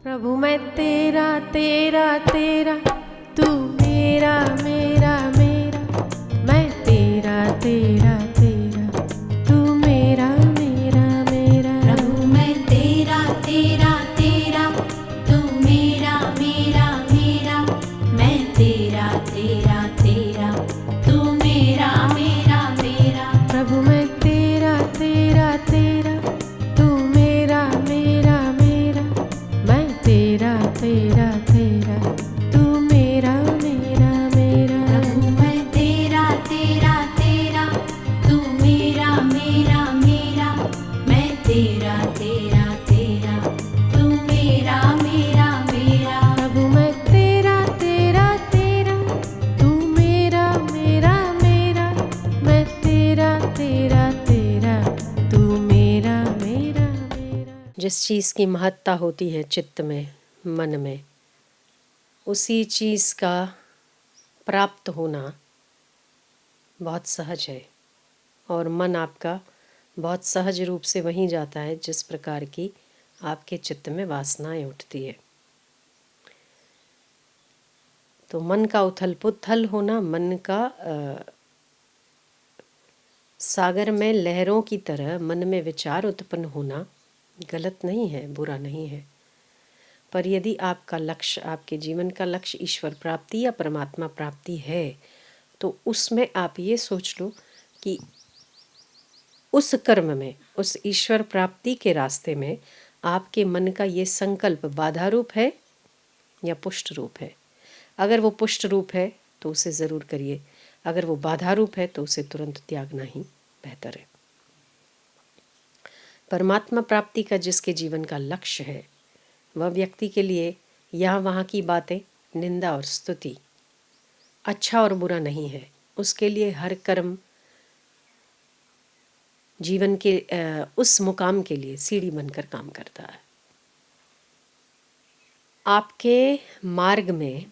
प्रभु मैं तेरा तेरा तेरा, तू मेरा मेरा मेरा, मैं तेरा तेरा तेरा, तू मेरा मेरा मेरा। प्रभु मैं तेरा तेरा तेरा, तू मेरा मेरा मेरा, मैं तेरा तेरा तेरा, तू मेरा मेरा मेरा। प्रभु मैं तेरा तेरा तेरा, तू मेरा मेरा मेरा, मैं तेरा तेरा तेरा, तू मेरा मेरा मेरा। प्रभु मैं तेरा तेरा तेरा, तू मेरा मेरा मेरा, मैं तेरा तेरा तेरा, तू मेरा मेरा मेरा। प्रभु मैं तेरा तेरा तेरा, तू मेरा मेरा मेरा, मैं तेरा तेरा तेरा, तू मेरा मेरा मेरा। जिस चीज़ की महत्ता होती है चित्त में, मन में, उसी चीज़ का प्राप्त होना बहुत सहज है और मन आपका बहुत सहज रूप से वहीं जाता है जिस प्रकार की आपके चित्त में वासनाएं उठती है। तो मन का उथल पुथल होना, मन का सागर में लहरों की तरह मन में विचार उत्पन्न होना गलत नहीं है, बुरा नहीं है। पर यदि आपका लक्ष्य, आपके जीवन का लक्ष्य ईश्वर प्राप्ति या परमात्मा प्राप्ति है, तो उसमें आप ये सोच लो कि उस कर्म में, उस ईश्वर प्राप्ति के रास्ते में आपके मन का ये संकल्प बाधा रूप है या पुष्ट रूप है। अगर वो पुष्ट रूप है तो उसे ज़रूर करिए, अगर वो बाधा रूप है तो उसे तुरंत त्यागना ही बेहतर है। परमात्मा प्राप्ति का जिसके जीवन का लक्ष्य है, वह व्यक्ति के लिए यहाँ वहाँ की बातें, निंदा और स्तुति, अच्छा और बुरा नहीं है। उसके लिए हर कर्म जीवन के उस मुकाम के लिए सीढ़ी बनकर काम करता है। आपके मार्ग में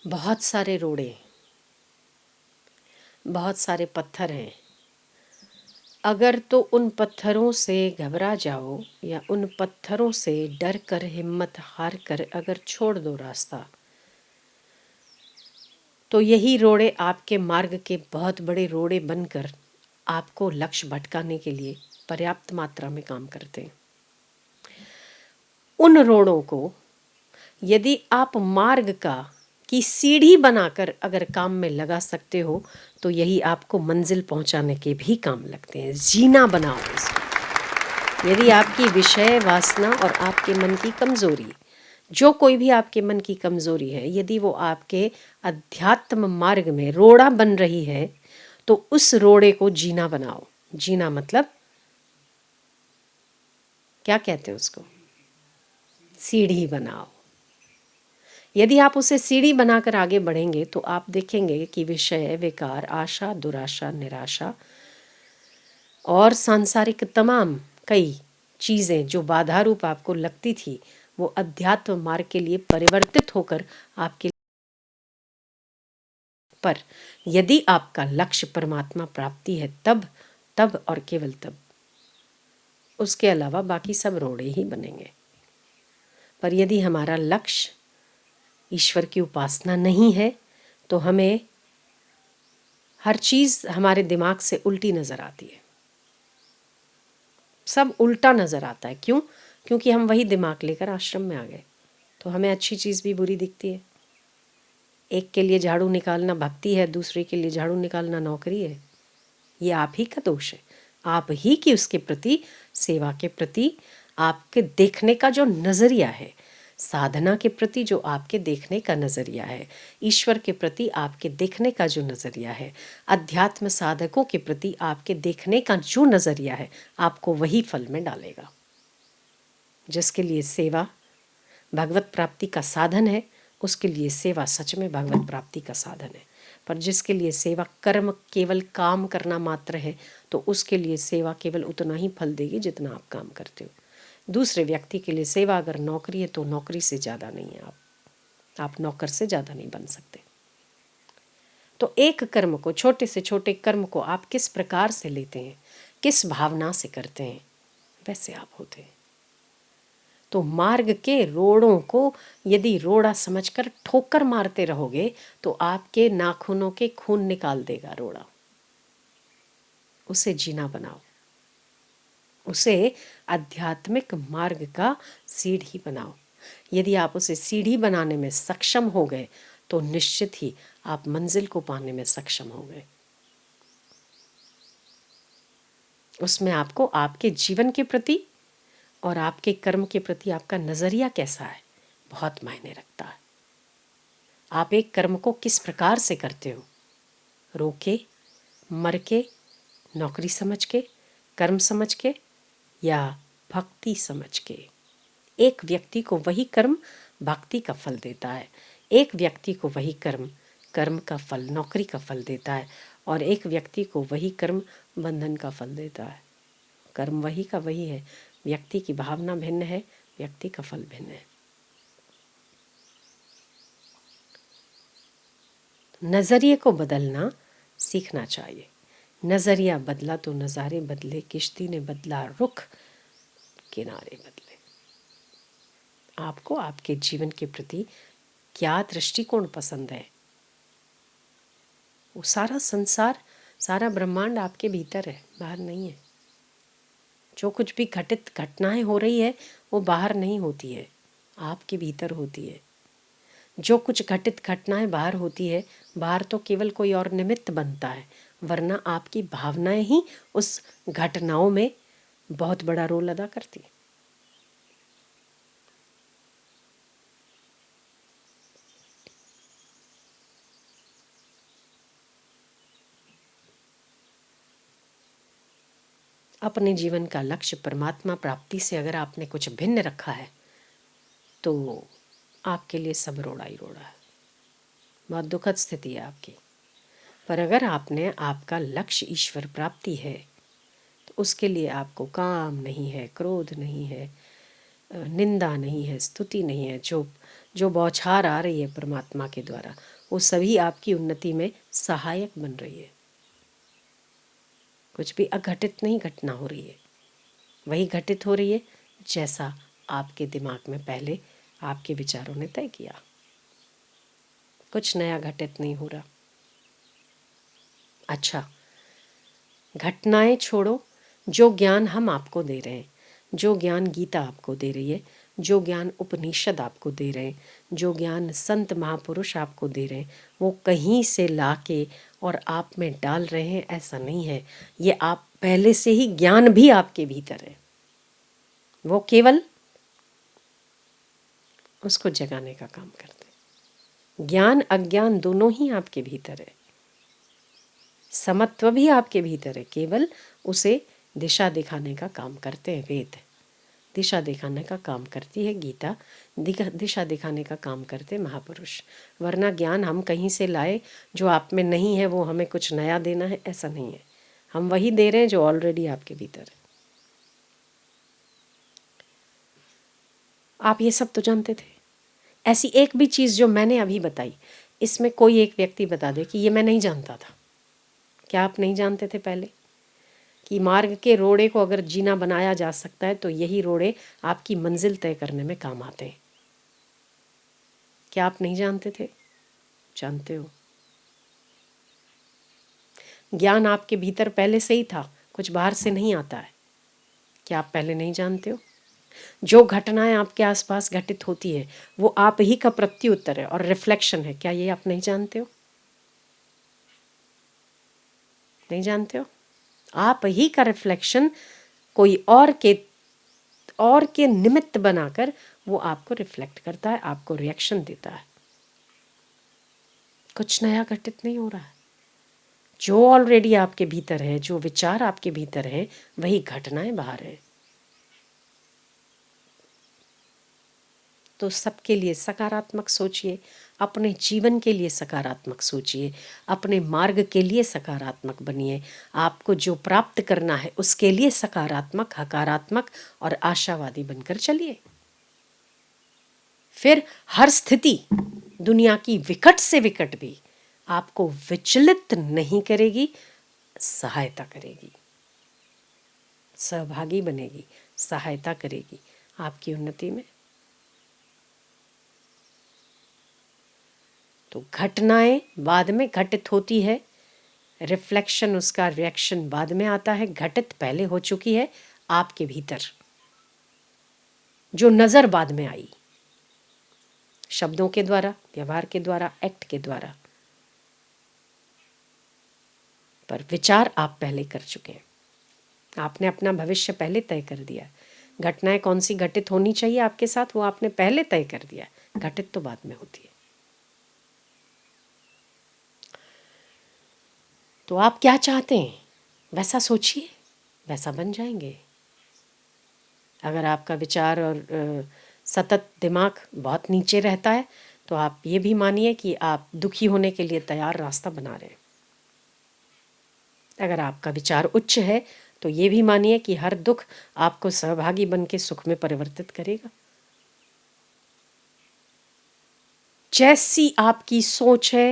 बहुत सारे रोड़े, बहुत सारे पत्थर हैं। अगर तो उन पत्थरों से घबरा जाओ या उन पत्थरों से डर कर, हिम्मत हार कर अगर छोड़ दो रास्ता, तो यही रोड़े आपके मार्ग के बहुत बड़े रोड़े बनकर आपको लक्ष्य भटकाने के लिए पर्याप्त मात्रा में काम करते हैं। उन रोड़ों को यदि आप मार्ग की सीढ़ी बनाकर अगर काम में लगा सकते हो, तो यही आपको मंजिल पहुंचाने के भी काम लगते हैं। जीना बनाओ इसको। यदि आपकी विषय वासना और आपके मन की कमजोरी, जो कोई भी आपके मन की कमजोरी है, यदि वो आपके अध्यात्म मार्ग में रोड़ा बन रही है, तो उस रोड़े को जीना बनाओ। जीना मतलब क्या कहते हैं उसको? सीढ़ी बनाओ। यदि आप उसे सीढ़ी बनाकर आगे बढ़ेंगे तो आप देखेंगे कि विषय, विकार, आशा, दुराशा, निराशा और सांसारिक तमाम कई चीज़ें जो बाधा रूप आपको लगती थी, वो अध्यात्म मार्ग के लिए परिवर्तित होकर आपके। पर यदि आपका लक्ष्य परमात्मा प्राप्ति है, तब और केवल तब, उसके अलावा बाकी सब रोड़े ही बनेंगे। पर यदि हमारा लक्ष्य ईश्वर की उपासना नहीं है, तो हमें हर चीज़ हमारे दिमाग से उल्टी नज़र आती है। सब उल्टा नज़र आता है। क्यों? क्योंकि हम वही दिमाग लेकर आश्रम में आ गए, तो हमें अच्छी चीज़ भी बुरी दिखती है। एक के लिए झाड़ू निकालना भक्ति है, दूसरे के लिए झाड़ू निकालना नौकरी है। ये आप ही का दोष है। आप ही की उसके प्रति, सेवा के प्रति आपके देखने का जो नज़रिया है, साधना के प्रति जो आपके देखने का नज़रिया है, ईश्वर के प्रति आपके देखने का जो नज़रिया है, अध्यात्म साधकों के प्रति आपके देखने का जो नज़रिया है, आपको वही फल में डालेगा। जिसके लिए सेवा भगवत प्राप्ति का साधन है, उसके लिए सेवा सच में भगवत प्राप्ति का साधन है। पर जिसके लिए सेवा कर्म, केवल काम करना मात्र है, तो उसके लिए सेवा केवल उतना ही फल देगी जितना आप काम करते हो। दूसरे व्यक्ति के लिए सेवा अगर नौकरी है, तो नौकरी से ज़्यादा नहीं है आप नौकर से ज़्यादा नहीं बन सकते। तो एक कर्म को, छोटे से छोटे कर्म को आप किस प्रकार से लेते हैं, किस भावना से करते हैं, वैसे आप होते हैं। तो मार्ग के रोड़ों को यदि रोड़ा समझकर ठोकर मारते रहोगे तो आपके नाखूनों के खून निकाल देगा रोड़ा। उसे जीना बनाओ, उसे आध्यात्मिक मार्ग का सीढ़ी बनाओ। यदि आप उसे सीढ़ी बनाने में सक्षम हो गए तो निश्चित ही आप मंजिल को पाने में सक्षम हो गए। उसमें आपको आपके जीवन के प्रति और आपके कर्म के प्रति आपका नजरिया कैसा है बहुत मायने रखता है। आप एक कर्म को किस प्रकार से करते हो, रो के, मर के, नौकरी समझ के, कर्म समझ के या भक्ति समझ के। एक व्यक्ति को वही कर्म भक्ति का फल देता है, एक व्यक्ति को वही कर्म कर्म का फल, नौकरी का फल देता है, और एक व्यक्ति को वही कर्म बंधन का फल देता है। कर्म वही का वही है, व्यक्ति की भावना भिन्न है, व्यक्ति का फल भिन्न है। नजरिए को बदलना सीखना चाहिए। नजरिया बदला तो नज़ारे बदले, किश्ती ने बदला रुख, किनारे बदले। आपको आपके जीवन के प्रति क्या दृष्टिकोण पसंद है? वो सारा संसार, सारा ब्रह्मांड आपके भीतर है, बाहर नहीं है। जो कुछ भी घटित घटनाएं हो रही है वो बाहर नहीं होती है, आपके भीतर होती है। जो कुछ घटित घटनाएं बाहर होती है, बाहर तो केवल कोई और निमित्त बनता है, वरना आपकी भावनाएं ही उस घटनाओं में बहुत बड़ा रोल अदा करती है। अपने जीवन का लक्ष्य परमात्मा प्राप्ति से अगर आपने कुछ भिन्न रखा है तो आपके लिए सब रोड़ा ही रोड़ा है, बहुत दुखद स्थिति है आपकी। पर अगर आपने आपका लक्ष्य ईश्वर प्राप्ति है तो उसके लिए आपको काम नहीं है, क्रोध नहीं है, निंदा नहीं है, स्तुति नहीं है। जो बौछार आ रही है परमात्मा के द्वारा वो सभी आपकी उन्नति में सहायक बन रही है। कुछ भी अघटित नहीं घटना हो रही है, वही घटित हो रही है जैसा आपके दिमाग में पहले आपके विचारों ने तय किया। कुछ नया घटित नहीं हो रहा। अच्छा, घटनाएं छोड़ो, जो ज्ञान हम आपको दे रहे हैं, जो ज्ञान गीता आपको दे रही है, जो ज्ञान उपनिषद आपको दे रहे हैं, जो ज्ञान संत महापुरुष आपको दे रहे हैं, वो कहीं से लाके और आप में डाल रहे हैं ऐसा नहीं है। ये आप पहले से ही ज्ञान भी आपके भीतर है, वो केवल उसको जगाने का काम करते हैं। ज्ञान अज्ञान दोनों ही आपके भीतर है, समत्व भी आपके भीतर है, केवल उसे दिशा दिखाने का काम करते हैं वेद, दिशा दिखाने का काम करती है गीता, दिशा दिखाने का काम करते महापुरुष। वरना ज्ञान हम कहीं से लाए जो आप में नहीं है, वो हमें कुछ नया देना है, ऐसा नहीं है। हम वही दे रहे हैं जो ऑलरेडी आपके भीतर है। आप ये सब तो जानते थे। ऐसी एक भी चीज़ जो मैंने अभी बताई, इसमें कोई एक व्यक्ति बता दे कि ये मैं नहीं जानता था। क्या आप नहीं जानते थे पहले कि मार्ग के रोड़े को अगर जीना बनाया जा सकता है तो यही रोड़े आपकी मंजिल तय करने में काम आते हैं? क्या आप नहीं जानते थे? जानते हो। ज्ञान आपके भीतर पहले से ही था, कुछ बाहर से नहीं आता है। क्या आप पहले नहीं जानते हो? जो घटनाएं आपके आसपास घटित होती है वो आप ही का प्रत्युत्तर है और रिफ्लेक्शन है। क्या ये आप नहीं जानते हो? नहीं जानते हो? आप ही का रिफ्लेक्शन कोई और के निमित्त बनाकर वो आपको रिफ्लेक्ट करता है, आपको रिएक्शन देता है। कुछ नया घटित नहीं हो रहा है। जो ऑलरेडी आपके भीतर है, जो विचार आपके भीतर है, वही घटनाएं बाहर है। तो सबके लिए सकारात्मक सोचिए, अपने जीवन के लिए सकारात्मक सोचिए, अपने मार्ग के लिए सकारात्मक बनिए। आपको जो प्राप्त करना है उसके लिए सकारात्मक, हकारात्मक और आशावादी बनकर चलिए। फिर हर स्थिति दुनिया की विकट से विकट भी आपको विचलित नहीं करेगी, सहायता करेगी, सहभागी बनेगी, सहायता करेगी, आपकी उन्नति में। तो घटनाएं बाद में घटित होती है, रिफ्लेक्शन, उसका रिएक्शन बाद में आता है, घटित पहले हो चुकी है आपके भीतर, जो नजर बाद में आई, शब्दों के द्वारा, व्यवहार के द्वारा, एक्ट के द्वारा, पर विचार आप पहले कर चुके हैं। आपने अपना भविष्य पहले तय कर दिया। घटनाएं कौन सी घटित होनी चाहिए आपके साथ, वो आपने पहले तय कर दिया, घटित तो बाद में होती है। तो आप क्या चाहते हैं वैसा सोचिए, वैसा बन जाएंगे। अगर आपका विचार और सतत दिमाग बहुत नीचे रहता है तो आप ये भी मानिए कि आप दुखी होने के लिए तैयार रास्ता बना रहे हैं। अगर आपका विचार उच्च है तो ये भी मानिए कि हर दुख आपको सहभागी बन के सुख में परिवर्तित करेगा। जैसी आपकी सोच है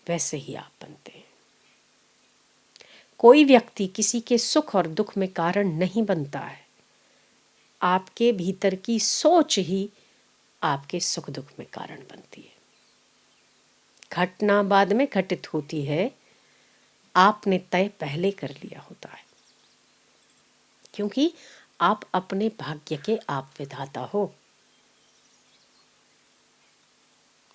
वैसे ही आप बनते हैं। कोई व्यक्ति किसी के सुख और दुख में कारण नहीं बनता है, आपके भीतर की सोच ही आपके सुख दुख में कारण बनती है। घटना बाद में घटित होती है, आपने तय पहले कर लिया होता है, क्योंकि आप अपने भाग्य के आप विधाता हो।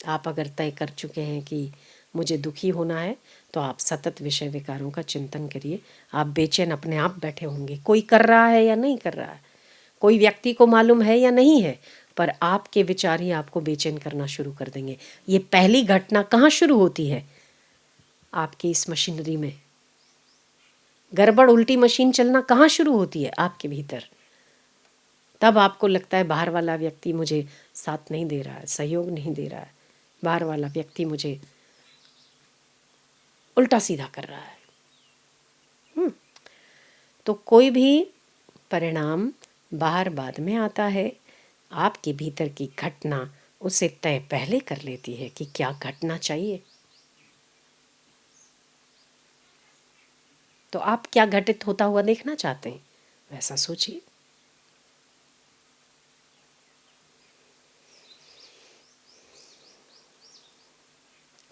आप अगर तय कर चुके हैं कि मुझे दुखी होना है तो आप सतत विषय विकारों का चिंतन करिए। आप बेचैन अपने आप बैठे होंगे, कोई कर रहा है या नहीं कर रहा है, कोई व्यक्ति को मालूम है या नहीं है, पर आपके विचार ही आपको बेचैन करना शुरू कर देंगे। ये पहली घटना कहाँ शुरू होती है? आपकी इस मशीनरी में। गड़बड़ उल्टी मशीन चलना कहाँ शुरू होती है? आपके भीतर। तब आपको लगता है बाहर वाला व्यक्ति मुझे साथ नहीं दे रहा है, सहयोग नहीं दे रहा है, बाहर वाला व्यक्ति मुझे उल्टा सीधा कर रहा है। तो कोई भी परिणाम बाहर बाद में आता है, आपके भीतर की घटना उसे तय पहले कर लेती है कि क्या घटना चाहिए। तो आप क्या घटित होता हुआ देखना चाहते हैं, वैसा सोचिए।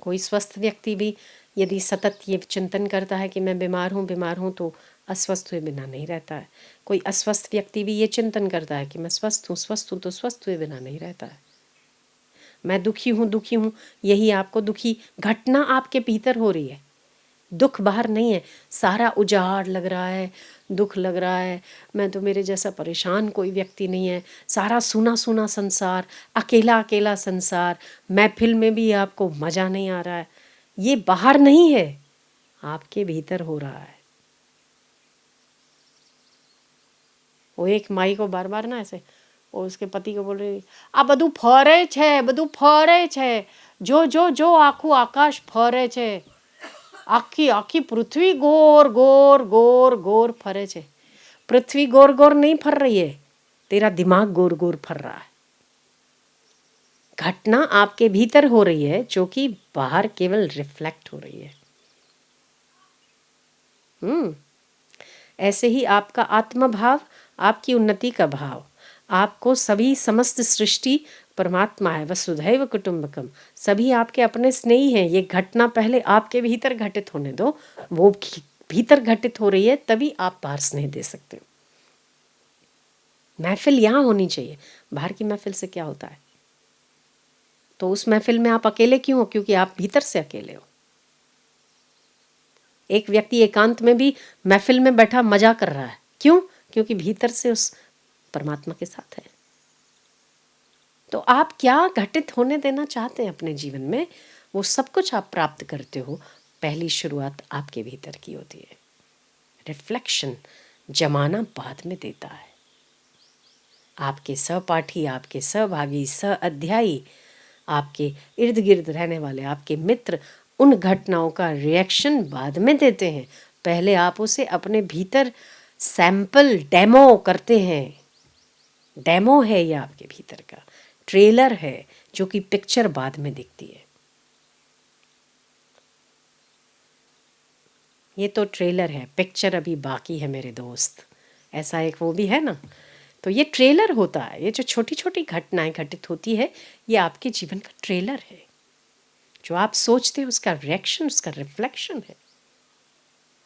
कोई स्वस्थ व्यक्ति भी यदि सतत ये चिंतन करता है कि मैं बीमार हूँ, तो अस्वस्थ हुए बिना नहीं रहता है। कोई अस्वस्थ व्यक्ति भी ये चिंतन करता है कि मैं स्वस्थ हूँ, तो स्वस्थ हुए बिना नहीं रहता है। मैं दुखी हूँ, यही आपको दुखी घटना आपके भीतर हो रही है। दुख बाहर नहीं है, सारा उजाड़ लग रहा है, दुख लग रहा है, मैं तो, मेरे जैसा परेशान कोई व्यक्ति नहीं है, सारा सूना सूना संसार, अकेला अकेला संसार, महफिल में भी आपको मज़ा नहीं आ रहा है। ये बाहर नहीं है, आपके भीतर हो रहा है। वो एक माई को बार बार ना ऐसे, वो उसके पति को बोल रही, आ બધું ફરે છે, जो जो जो આખું આકાશ ફરે છે, આખી આખી પૃથ્વી गोर गोर गोर गोर फरे छे। पृथ्वी गोर गोर नहीं फर रही है, तेरा दिमाग गोर गोर फर रहा है। घटना आपके भीतर हो रही है जो कि बाहर केवल रिफ्लेक्ट हो रही है। ऐसे ही आपका आत्मभाव, आपकी उन्नति का भाव, आपको सभी समस्त सृष्टि परमात्मा है, वसुधैव कुटुंबकम, सभी आपके अपने स्नेही हैं। ये घटना पहले आपके भीतर घटित होने दो, वो भीतर घटित हो रही है, तभी आप बाहर स्नेह दे सकते हो। महफिल यहाँ होनी चाहिए, बाहर की महफिल से क्या होता है? तो उस महफिल में आप अकेले क्यों हो? क्योंकि आप भीतर से अकेले हो। एक व्यक्ति एकांत में भी महफिल में बैठा मजा कर रहा है, क्यों? क्योंकि भीतर से उस परमात्मा के साथ है। तो आप क्या घटित होने देना चाहते हैं अपने जीवन में, वो सब कुछ आप प्राप्त करते हो। पहली शुरुआत आपके भीतर की होती है। रिफ्लेक्शन जमाना बाद में देता है। आपके सहपाठी, आपके सहभागी, सह अध्यायी, आपके इर्द गिर्द रहने वाले आपके मित्र उन घटनाओं का रिएक्शन बाद में देते हैं। पहले आप उसे अपने भीतर सैंपल डेमो करते हैं। डेमो है ये आपके भीतर का, ट्रेलर है, जो कि पिक्चर बाद में दिखती है। ये तो ट्रेलर है, पिक्चर अभी बाकी है मेरे दोस्त। ऐसा एक वो भी है ना, तो ये ट्रेलर होता है, ये जो छोटी छोटी घटनाएं घटित होती है ये आपके जीवन का ट्रेलर है। जो आप सोचते हैं उसका रिएक्शन, उसका रिफ्लेक्शन है,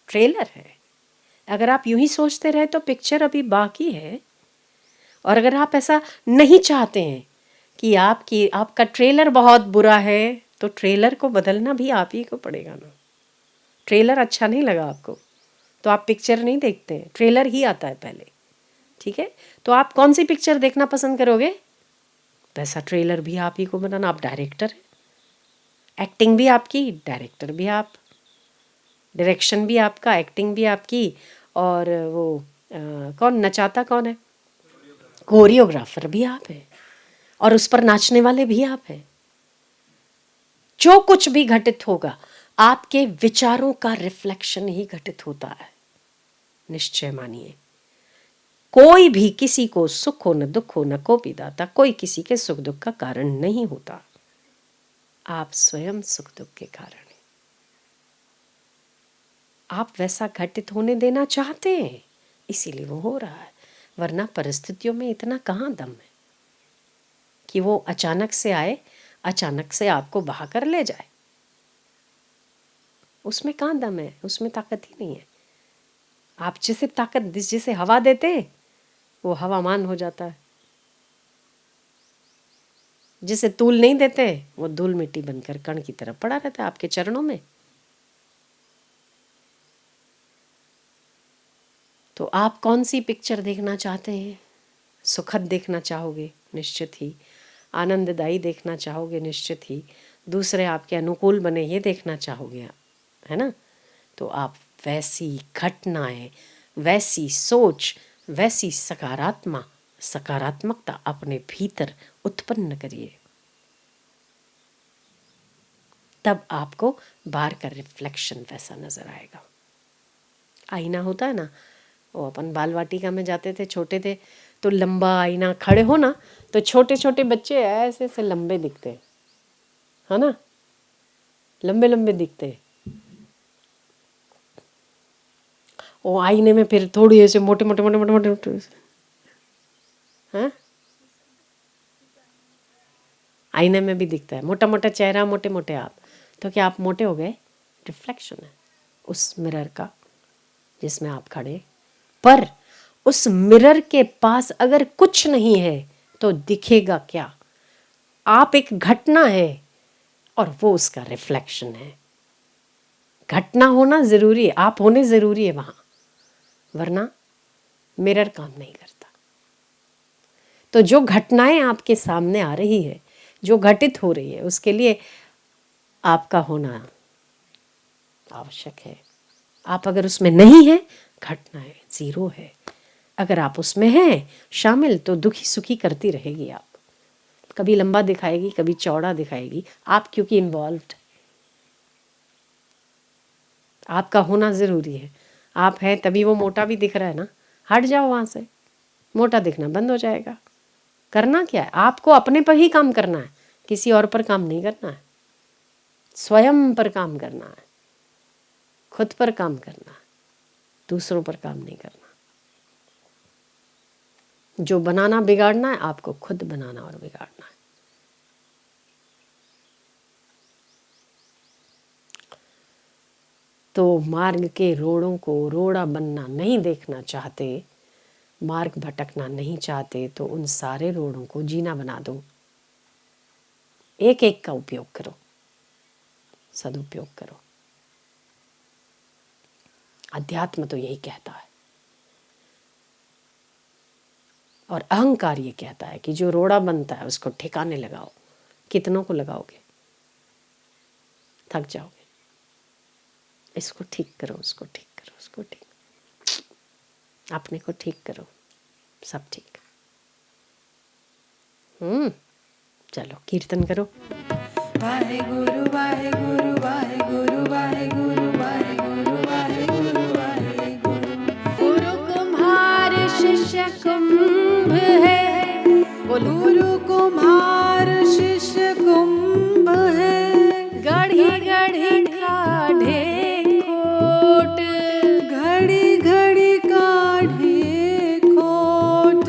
ट्रेलर है। अगर आप यूं ही सोचते रहे तो पिक्चर अभी बाकी है। और अगर आप ऐसा नहीं चाहते हैं कि आपका ट्रेलर बहुत बुरा है, तो ट्रेलर को बदलना भी आप ही को पड़ेगा ना। ट्रेलर अच्छा नहीं लगा आपको तो आप पिक्चर नहीं देखते हैं, ट्रेलर ही आता है पहले। ठीक है, तो आप कौन सी पिक्चर देखना पसंद करोगे? वैसा ट्रेलर भी आप ही को बनाना। आप डायरेक्टर हैं, एक्टिंग भी आपकी, डायरेक्टर भी आप, डायरेक्शन भी आपका, एक्टिंग भी आपकी, और वो कौन नचाता कौन है? कोरियोग्राफर भी आप है, और उस पर नाचने वाले भी आप हैं। जो कुछ भी घटित होगा आपके विचारों का रिफ्लेक्शन ही घटित होता है। निश्चय मानिए, कोई भी किसी को सुख हो न दुख हो न को भी दाता, कोई किसी के सुख दुख का कारण नहीं होता। आप स्वयं सुख दुख के कारण हैं। आप वैसा घटित होने देना चाहते हैं, इसीलिए वो हो रहा है। वरना परिस्थितियों में इतना कहाँ दम है कि वो अचानक से आए, अचानक से आपको बहा कर ले जाए। उसमें कहाँ दम है, उसमें ताकत ही नहीं है। आप जिसे हवा देते हैं वो हवामान हो जाता है, जिसे तूल नहीं देते वो धूल मिट्टी बनकर कण की तरह पड़ा रहता है आपके चरणों में। तो आप कौन सी पिक्चर देखना चाहते हैं? सुखद देखना चाहोगे निश्चित ही, आनंददायी देखना चाहोगे निश्चित ही, दूसरे आपके अनुकूल बने ये देखना चाहोगे, है ना? तो आप वैसी घटनाएं, वैसी सोच, वैसी सकारात्मकता अपने भीतर उत्पन्न करिए। तब आपको बाहर का रिफ्लेक्शन वैसा नजर आएगा। आईना होता है ना, वो अपन बाल वाटिका में जाते थे, छोटे थे तो लंबा आईना, खड़े हो ना तो छोटे छोटे बच्चे ऐसे ऐसे लंबे दिखते हैं, है ना? लंबे लंबे दिखते हैं। वो आईने में फिर थोड़ी ऐसे मोटे मोटे मोटे मोटे मोटे मोटे, हाँ, आईने में भी दिखता है मोटा मोटा चेहरा, मोटे मोटे आप। तो क्या आप मोटे हो गए? रिफ्लेक्शन है उस मिरर का जिसमें आप खड़े। पर उस मिरर के पास अगर कुछ नहीं है तो दिखेगा क्या? आप एक घटना है और वो उसका रिफ्लेक्शन है। घटना होना जरूरी है, आप होने जरूरी है वहां, वरना मिरर काम नहीं करता। तो जो घटनाएं आपके सामने आ रही है, जो घटित हो रही है, उसके लिए आपका होना आवश्यक है। आप अगर उसमें नहीं है, घटनाएं जीरो है। अगर आप उसमें हैं शामिल तो दुखी सुखी करती रहेगी आप, कभी लंबा दिखाएगी, कभी चौड़ा दिखाएगी, आप क्योंकि इन्वॉल्व्ड। आपका होना जरूरी है। आप हैं तभी वो मोटा भी दिख रहा है ना। हट जाओ वहां से, मोटा दिखना बंद हो जाएगा। करना क्या है? आपको अपने पर ही काम करना है, किसी और पर काम नहीं करना है। स्वयं पर काम करना है, खुद पर काम करना है, दूसरों पर काम नहीं करना। जो बनाना बिगाड़ना है आपको खुद बनाना और बिगाड़ना है। तो मार्ग के रोड़ों को रोड़ा बनना नहीं देखना चाहते, मार्ग भटकना नहीं चाहते, तो उन सारे रोड़ों को जीना बना दो। एक एक का उपयोग करो, सदुपयोग करो। अध्यात्म तो यही कहता है। और अहंकार ये कहता है कि जो रोड़ा बनता है उसको ठिकाने लगाओ। कितनों को लगाओगे? थक जाओगे। इसको ठीक करो, उसको ठीक करो, उसको ठीक, अपने को ठीक करो, सब ठीक। चलो कीर्तन करो। वाहे गुरु वाहे गुरु वाहे गुरु वाहे गुरु वाहे गुरु वाहे गुरु वाहे गुरु। गुरु कुम्हार शिष्य कुंभ है, गुरु कुम्हार शिष्य कुंभ है। गढ़ी गढ़ी काढ़े खोट, घड़ी घड़ी काढ़े खोट।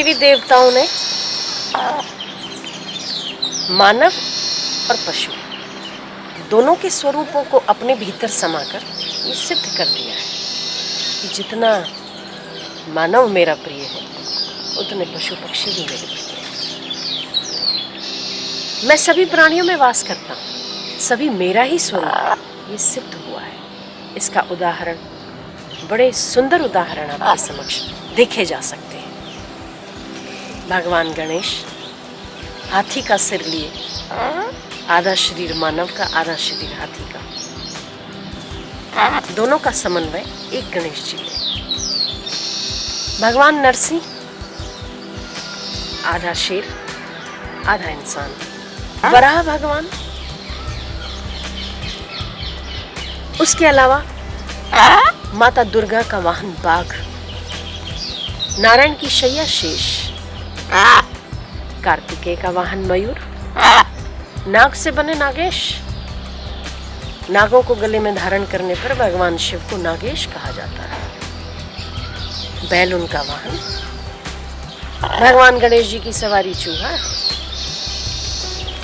देवी देवताओं ने मानव और पशु दोनों के स्वरूपों को अपने भीतर समाकर ये सिद्ध कर दिया है कि जितना मानव मेरा प्रिय है उतने पशु पक्षी भी मेरे प्रिय हैं। मैं सभी प्राणियों में वास करता हूँ, सभी मेरा ही स्वरूप है, ये सिद्ध हुआ है। इसका उदाहरण, बड़े सुंदर उदाहरण आपके समक्ष देखे जा सकते हैं। भगवान गणेश हाथी का सिर लिए, आधा शरीर मानव का, आधा शरीर हाथी का, दोनों का समन्वय एक गणेश जी है। भगवान नरसिंह आधा शेर आधा इंसान। वराह भगवान, उसके अलावा माता दुर्गा का वाहन बाघ, नारायण की शैया शेष, कार्तिकेय का वाहन मयूर, नाग से बने नागेश। नागों को गले में धारण करने पर भगवान शिव को नागेश कहा जाता है। बैल उनका वाहन। भगवान गणेश जी की सवारी चूहा है।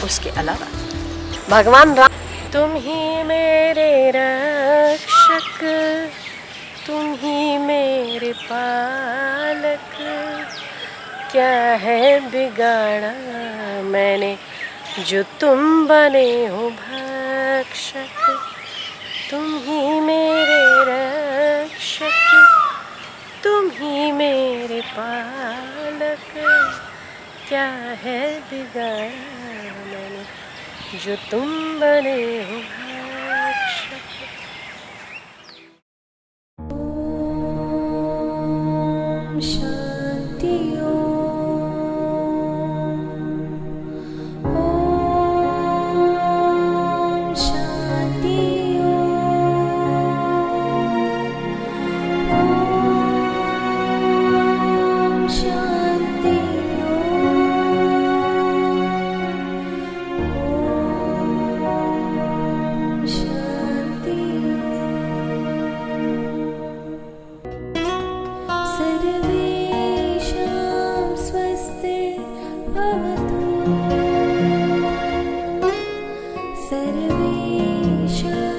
उसके अलावा भगवान राम, तुम ही मेरे रक्षक, तुम ही मेरे पालक, क्या है बिगाड़ा मैंने जो तुम बने हो भक्षक। तुम ही मेरे रक्षक, तुम ही मेरे पालक, क्या है बिगाड़ा मैंने जो तुम बने हो भक्षक। ओम शांति ओम शांति ओम शांति ओम शांति। सर्वेषां स्वस्तिर्भवतु, सर्वेषां